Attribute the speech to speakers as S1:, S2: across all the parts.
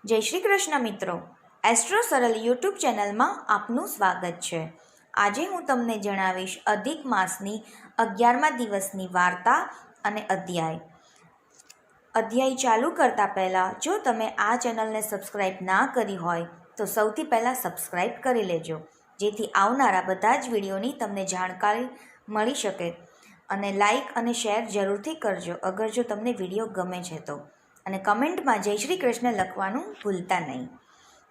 S1: જય શ્રી કૃષ્ણ મિત્રો, એસ્ટ્રો સરળ યુટ્યુબ ચેનલમાં આપનું સ્વાગત છે। આજે હું તમને જણાવીશ અધિક માસની 11મા દિવસની વાર્તા અને અધ્યાય ચાલુ કરતાં પહેલાં જો તમે આ ચેનલને સબસ્ક્રાઈબ ના કરી હોય તો સૌથી પહેલાં સબસ્ક્રાઈબ કરી લેજો, જેથી આવનારા બધા જ વિડીયોની તમને જાણકારી મળી શકે। અને લાઈક અને શેર જરૂરથી કરજો અગર જો તમને વિડીયો ગમે છે તો, અને કમેન્ટમાં જય શ્રી કૃષ્ણ લખવાનું ભૂલતા નહીં।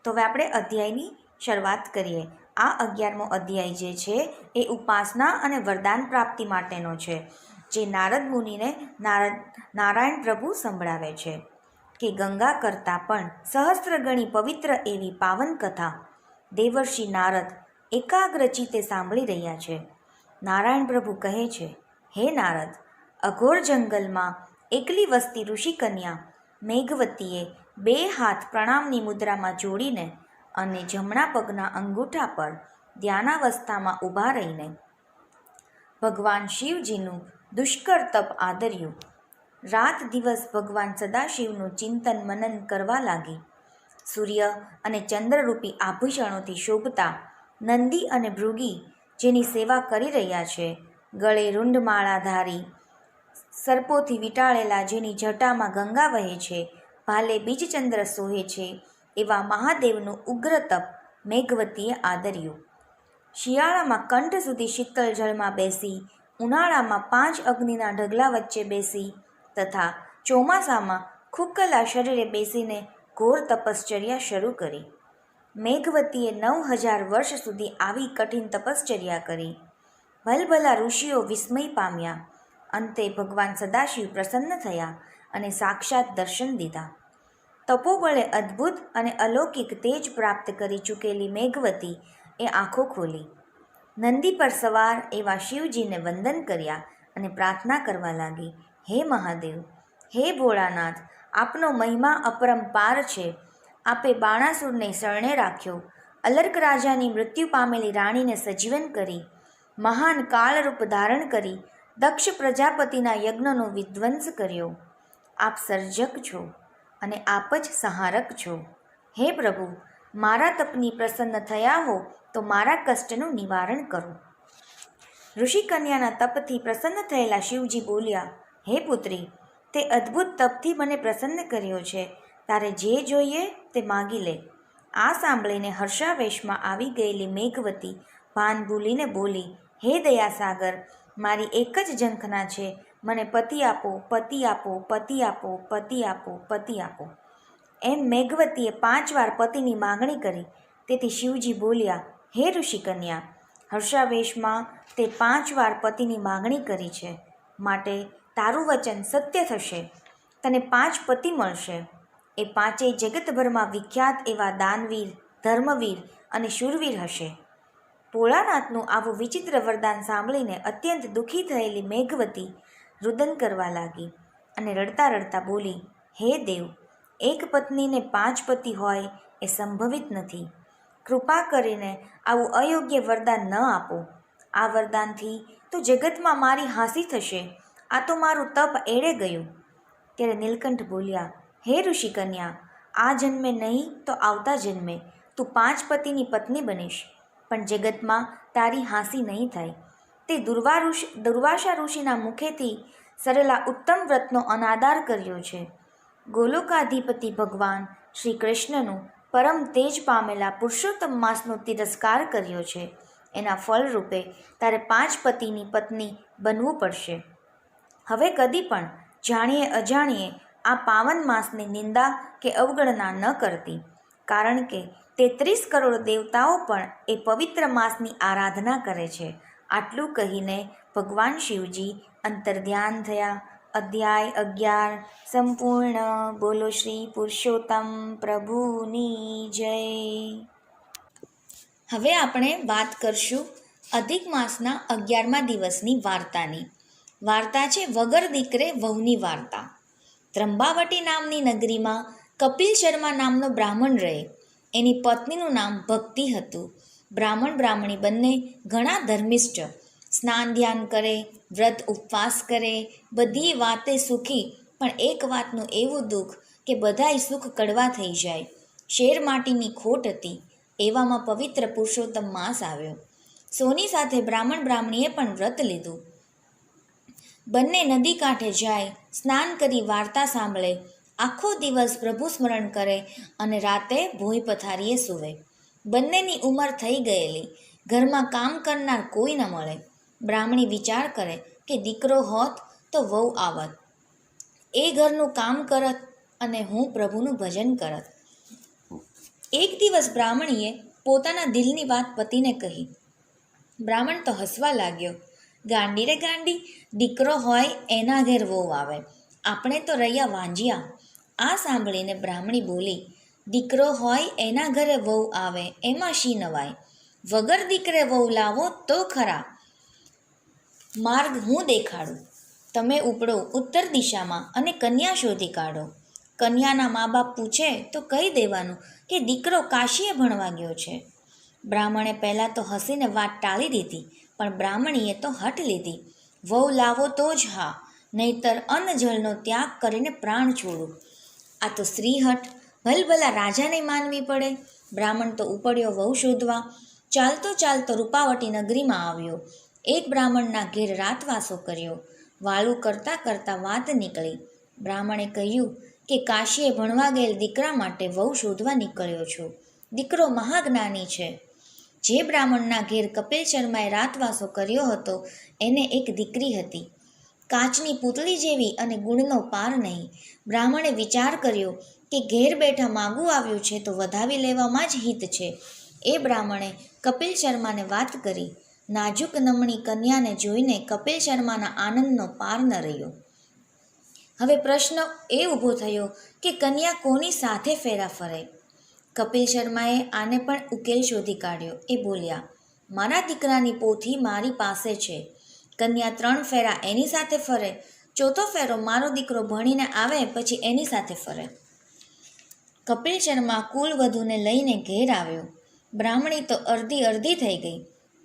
S1: તો હવે આપણે અધ્યાયની શરૂઆત કરીએ। આ 11મો અધ્યાય જે છે એ ઉપાસના અને વરદાન પ્રાપ્તિ માટેનો છે, જે નારદ મુનિને નારાયણ પ્રભુ સંભળાવે છે કે ગંગા કરતાં પણ સહસ્ત્ર ગણી પવિત્ર એવી પાવન કથા દેવર્ષિ નારદ એકાગ્રચિત્તે સાંભળી રહ્યા છે। નારાયણ પ્રભુ કહે છે, હે નારદ, અઘોર જંગલમાં એકલી વસતી ઋષિકન્યા મેઘવતીએ 2 હાથ પ્રણામની મુદ્રામાં જોડીને અને જમણા પગના અંગૂઠા પર ધ્યાનાવસ્થામાં ઊભા રહીને ભગવાન શિવજીનું દુષ્કર તપ આદર્યું। રાત દિવસ ભગવાન સદાશિવનું ચિંતન મનન કરવા લાગી। સૂર્ય અને ચંદ્રરૂપી આભૂષણોથી શોભતા નંદી અને ભૃગી જેની સેવા કરી રહ્યા છે, ગળે રૂંઢમાળાધારી સર્પોથી વીંટાળેલા જેની જટામાં ગંગા વહે છે, ભાલે બીજચંદ્ર સોહે છે, એવા મહાદેવનું ઉગ્ર તપ મેઘવતીએ આદર્યું। શિયાળામાં કંઠ સુધી શીતળ જળમાં બેસી, ઉનાળામાં 5 અગ્નિના ઢગલા વચ્ચે બેસી તથા ચોમાસામાં ખુક્કલા શરીરે બેસીને ઘોર તપશ્ચર્યા શરૂ કરી। મેઘવતીએ 9000 વર્ષ સુધી આવી કઠિન તપશ્ચર્યા કરી। ભલભલા ઋષિઓ વિસ્મય પામ્યા। અંતે ભગવાન સદાશિવ પ્રસન્ન થયા અને સાક્ષાત દર્શન દીધા। તપોબળે અદ્ભુત અને અલૌકિક તેજ પ્રાપ્ત કરી ચૂકેલી મેઘવતી એ આંખો ખોલી, નંદી પર સવાર એવા શિવજીને વંદન કર્યા અને પ્રાર્થના કરવા લાગી, હે મહાદેવ, હે ભોળાનાથ, આપનો મહિમા અપરંપાર છે। આપે બાણાસુરને શરણે રાખ્યો, અલર્ક રાજાની મૃત્યુ પામેલી રાણીને સજીવન કરી, મહાન કાળરૂપ ધારણ કરી દક્ષ પ્રજાપતિના યજ્ઞનો વિધ્વંસ કર્યો। આપ સર્જક છો અને આપ જ સંહારક છો। હે પ્રભુ, મારા તપની પ્રસન્ન થયા હો તો મારા કષ્ટનું નિવારણ કરો। ઋષિકન્યાના તપથી પ્રસન્ન થયેલા શિવજી બોલ્યા, હે પુત્રી, તે અદ્ભુત તપથી મને પ્રસન્ન કર્યો છે, તારે જે જોઈએ તે માગી લે। આ સાંભળીને હર્ષાવેશમાં આવી ગયેલી મેઘવતી ભાન ભૂલીને બોલી, હે દયાસાગર, મારી એક જ ઝંખના છે, મને પતિ આપો, પતિ આપો, પતિ આપો, પતિ આપો, પતિ આપો। એમ મેઘવતીએ 5 વાર પતિની માગણી કરી। તેથી શિવજી બોલ્યા, હે ઋષિકન્યા, હર્ષાવેશમાં તે 5 વાર પતિની માગણી કરી છે, માટે તારું વચન સત્ય થશે, તને 5 પતિ મળશે। એ 5 જગતભરમાં વિખ્યાત એવા દાનવીર, ધર્મવીર અને શૂરવીર હશે। ભોળાનાથનું આવું વિચિત્ર વરદાન સાંભળીને અત્યંત દુઃખી થયેલી મેઘવતી રુદન કરવા લાગી અને રડતા રડતા બોલી, હે દેવ, એક પત્નીને 5 પતિ હોય એ સંભવિત નથી। કૃપા કરીને આવું અયોગ્ય વરદાન ન આપો। આ વરદાનથી તો જગતમાં મારી હાંસી થશે, આ તો મારું તપ એળે ગયું। ત્યારે નીલકંઠ બોલ્યા, હે ઋષિકન્યા, આ જન્મે નહીં તો આવતા જન્મે તું 5 પતિની પત્ની બનીશ, પણ જગતમાં તારી હાંસી નહીં થાય। તે દુર્વાસા ઋષિના મુખેથી સરેલા ઉત્તમ વ્રતનો અનાદાર કર્યો છે। ગોલોકાધિપતિ ભગવાન શ્રી કૃષ્ણનું પરમ તેજ પામેલા પુરુષોત્તમ માસનો તિરસ્કાર કર્યો છે। એના ફળરૂપે તારે 5 પતિની પત્ની બનવું પડશે। હવે કદી પણ જાણીએ અજાણીએ આ પાવન માસની નિંદા કે અવગણના ન કરતી, કારણ કે 33 કરોડ દેવતાઓ પણ એ પવિત્ર માસની આરાધના કરે છે। આટલું કહીને ભગવાન શિવજી અંતર્ધ્યાન થયા। અધ્યાય 11 સંપૂર્ણ। બોલો શ્રી પુરુષોત્તમ પ્રભુની જય। હવે આપણે વાત કરશું અધિક માસના 11મા દિવસની વાર્તાની। વાર્તા છે વગર દીકરે વહુની વાર્તા। ત્રંબાવટી નામની નગરીમાં કપિલ શર્મા નામનો બ્રાહ્મણ રહે। એની પત્નીનું નામ ભક્તિ હતું। બ્રાહ્મણ બ્રાહ્મણી બંને ઘણા ધર્મિષ્ઠ, સ્નાન ધ્યાન કરે, વ્રત ઉપવાસ કરે, બધી વાતે સુખી, પણ એક વાતનું એવું દુઃખ કે બધાય સુખ કડવા થઈ જાય। શેર માટીની ખોટ હતી. એવામાં પવિત્ર પુરુષોત્તમ માસ આવ્યો. સોની સાથે બ્રાહ્મણ બ્રાહ્મણીએ પણ વ્રત લીધું. બંને નદી કાંઠે જાય, સ્નાન કરી વાર્તા સાંભળે, આખો દિવસ પ્રભુ સ્મરણ કરે અને રાતે ભોંય પથારીએ સૂવે. બંનેની ઉંમર થઈ ગયેલી, ઘરમાં કામ કરનાર કોઈ ન મળે. બ્રાહ્મણી વિચાર કરે કે દીકરો હોત તો વહુ આવત, એ ઘરનું કામ કરત અને હું પ્રભુનું ભજન કરત. એક દિવસ બ્રાહ્મણીએ પોતાના દિલની વાત પતિને કહી. બ્રાહ્મણ તો હસવા લાગ્યો. ગાંડી રે ગાંડી, દીકરો હોય એના ઘેર વહુ આવે, આપણે તો રહ્યા વાંજિયા. આ સાંભળીને બ્રાહ્મણી બોલી, દીકરો હોય એના ઘરે વહુ આવે એમાં શી નવાય? વગર દીકરે વહુ લાવો તો ખરા. માર્ગ હું દેખાડું. તમે ઉપડો ઉત્તર દિશામાં અને કન્યા શોધી કાઢો. કન્યાના મા બાપ પૂછે તો કહી દેવાનું કે દીકરો કાશીએ ભણવા ગયો છે. બ્રાહ્મણે પહેલાં તો હસીને વાત ટાળી દીધી, પણ બ્રાહ્મણીએ તો હઠ લીધી. વહુ લાવો તો જ હા, નહીતર અન્ન જળનો ત્યાગ કરીને પ્રાણ છોડું. આ તો શ્રીહઠ, ભલભલા રાજાને માનવી પડે. બ્રાહ્મણ તો ઉપડ્યો વહુ શોધવા. ચાલતો ચાલતો રૂપાવટી નગરીમાં આવ્યો. એક બ્રાહ્મણના ઘેર રાતવાસો કર્યો. વાળું કરતાં કરતાં વાત નીકળી. બ્રાહ્મણે કહ્યું કે કાશીએ ભણવા ગયેલ દીકરા માટે વહુ શોધવા નીકળ્યો છું. દીકરો મહાજ્ઞાની છે. જે બ્રાહ્મણના ઘેર કપિલ શર્માએ રાતવાસો કર્યો હતો એને એક દીકરી હતી, કાચની પૂતળી જેવી અને ગુણનો પાર નહીં. બ્રાહ્મણે વિચાર કર્યો કે ઘેર બેઠા માગું આવ્યું છે તો વધાવી લેવામાં જ હિત છે. એ બ્રાહ્મણે કપિલ શર્માને વાત કરી. નાજુક નમણી કન્યાને જોઈને કપિલ શર્માના આનંદનો પાર ન રહ્યો. હવે પ્રશ્ન એ ઊભો થયો કે કન્યા કોની સાથે ફેરા ફરે? કપિલ શર્માએ આને પણ ઉકેલ શોધી કાઢ્યો. એ બોલ્યા, મારા દીકરાની પોથી મારી પાસે છે. કન્યા 3 ફેરા એની સાથે ફરે, ચોથો ફેરો મારો દીકરો ભણીને આવે પછી એની સાથે ફરે. કપિલ શર્મા કુલવધૂને લઈને ઘેર આવ્યો. બ્રાહ્મણી તો અડધી થઈ ગઈ.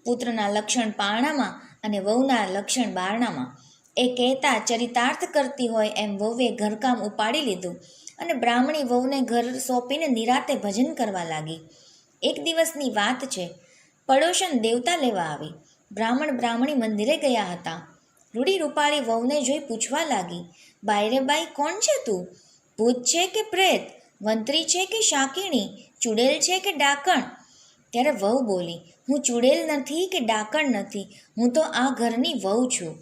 S1: પુત્રના લક્ષણ પારણામાં અને વહુના લક્ષણ બારણામાં. એ કહેતા ચરિતાર્થ કરતી હોય એમ વહુએ ઘરકામ ઉપાડી લીધું અને બ્રાહ્મણી વહુને ઘર સોંપીને નિરાતે ભજન કરવા લાગી. એક દિવસની વાત છે. પડોશન દેવતા લેવા આવી. બ્રાહ્મણ બ્રાહ્મણી મંદિરે ગયા હતા. રૂડી રૂપાળી વહુને જોઈ પૂછવા લાગી, બાઈ રે બાઈ, કોણ છે તું? ભૂત છે કે પ્રેત? વંતરી છે કે શાકીણી? ચૂડેલ છે કે ડાકણ? ત્યારે વહુ બોલી, હું ચૂડેલ નથી કે ડાકણ નથી, હું તો આ ઘરની વહુ છું.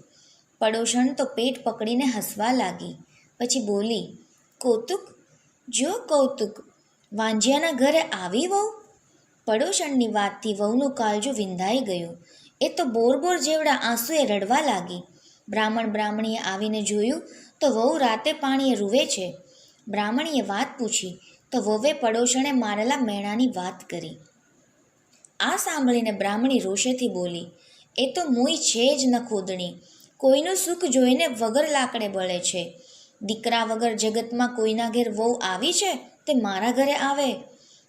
S1: પડોશણ તો પેટ પકડીને હસવા લાગી. પછી બોલી, કૌતુક જો કૌતુક, વાંજિયાના ઘરે આવી વહુ? પડોશણની વાતથી વહુનું કાળજું વિંધાઈ ગયું. એ તો બોર જેવડા આંસુએ રડવા લાગી. બ્રાહ્મણ બ્રાહ્મણીએ આવીને જોયું તો વહુ રાતે પાણીએ રૂવે છે. બ્રાહ્મણીએ વાત પૂછી તો વહુએ પડોશણે મારેલા મેણાની વાત કરી. આ સાંભળીને બ્રાહ્મણી રોષેથી બોલી, એ તો મૂઈ છે જ ન ખોદણી, કોઈનું સુખ જોઈને વગર લાકડે બળે છે. દીકરા વગર જગતમાં કોઈના ઘેર વહુ આવી છે તે મારા ઘરે આવે?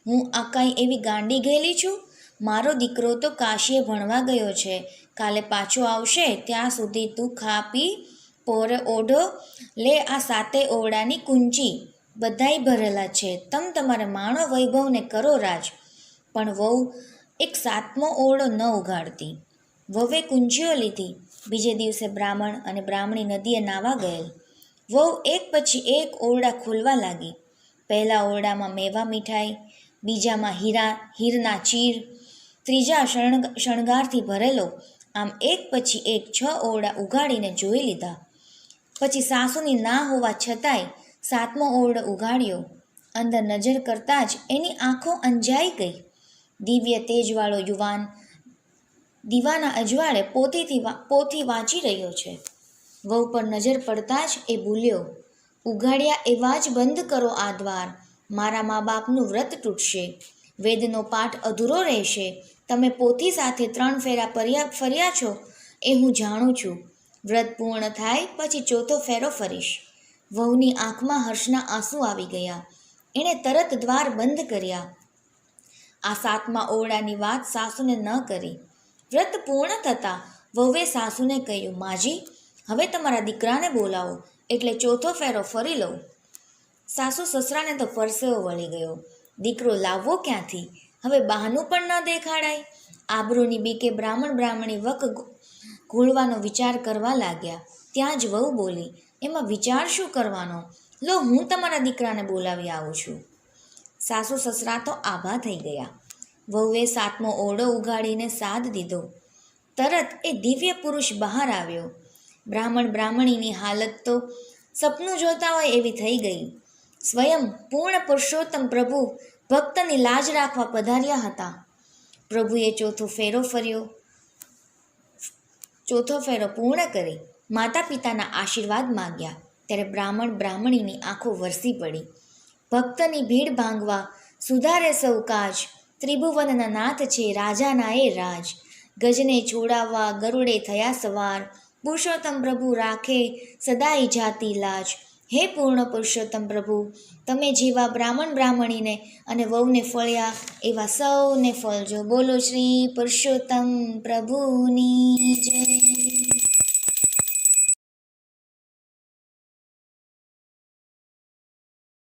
S1: હું આ કાંઈ એવી ગાંડી ગયેલી છું? મારો દીકરો તો કાશીએ ભણવા ગયો છે. કાલે પાછો આવશે, ત્યાં સુધી તું ખા પી, પોર ઓઢો, લે આ 7 ઓરડાની કુંચી, બધાય ભરેલા છે. તમારે માણો વૈભવને કરો રાજ. પણ વહુ એક 7મો ઓરડો ન ઉઘાડતી. વહુએ કુંચીઓ લીધી. બીજે દિવસે બ્રાહ્મણ અને બ્રાહ્મણી નદીએ નાવા ગયેલ. વહુ એક પછી એક ઓરડા ખોલવા લાગી. પહેલા ઓરડામાં મેવા મીઠાઈ, બીજામાં હીરના ચીર, ત્રીજા શણગારથી ભરેલો. આમ એક પછી એક 6 ઓરડા ઉઘાડીને જોઈ લીધા. પછી સાસુની ના હોવા છતાંય 7મો ઓરડો ઉઘાડ્યો. અંદર નજર કરતાં જ એની આંખો અંજાઈ ગઈ. દિવ્ય તેજવાળો યુવાન દીવાના અજવાળે પોથી વાંચી રહ્યો છે. વહુ પર નજર પડતાં જ એ બોલ્યો, ઉઘાડ્યા એવા જ બંધ કરો આ દ્વાર. મારા મા બાપનું વ્રત તૂટશે, વેદનો પાઠ અધૂરો રહેશે. તમે પોથી સાથે 3 ફેરા ફર્યા છો એ હું જાણું છું. વ્રત પૂર્ણ થાય પછી 4થો ફેરો ફરીશ. વહુની આંખમાં હર્ષના આંસુ આવી ગયા. એણે તરત દ્વાર બંધ કર્યા. આ 7મા ઓરડાની વાત સાસુને ન કરી. વ્રત પૂર્ણ થતાં વહુએ સાસુને કહ્યું, માજી, હવે તમારા દીકરાને બોલાવો એટલે 4થો ફેરો ફરી લઉં. સાસુ સસરાને તો પરસેવો વળી ગયો. દીકરો લાવવો ક્યાંથી? હવે બહાનું પણ ન દેખાડાય. આબરૂની બીકે બ્રાહ્મણી વક ઘોળવાનો વિચાર કરવા લાગ્યા. ત્યાં જ વહુ બોલી, એમાં વિચાર શું કરવાનો? લો, હું તમારા દીકરાને બોલાવી આવું છું. સાસુ સસરા તો આભા થઈ ગયા. વહુએ 7મો ઓરડો ઉગાડીને સાદ દીધો. તરત એ દિવ્ય પુરુષ બહાર આવ્યો. બ્રાહ્મણીની હાલત તો સપનું જોતા હોય એવી થઈ ગઈ. સ્વયં પૂર્ણ પુરુષોત્તમ પ્રભુ ભક્તની લાજ રાખવા પધાર્યા હતા. પ્રભુએ ચોથો ફેરો પૂર્ણ કરી માતા પિતાના આશીર્વાદ માંગ્યા. ત્યારે બ્રાહ્મણીની આંખો વરસી પડી. ભક્તની ભીડ ભાંગવા સુધારે સૌ કાજ. ત્રિભુવનના નાથ છે રાજાના એ રાજ. ગજને છોડાવવા ગરુડે થયા સવાર. પુરુષોત્તમ પ્રભુ રાખે સદાય જાતિ લાજ. હે પૂર્ણ પુરુષોત્તમ પ્રભુ, તમે જેવા બ્રાહ્મણીને અને વહુને ફળ્યા એવા સૌને ફળજો. બોલો શ્રી પુરુષોત્તમ પ્રભુની જય.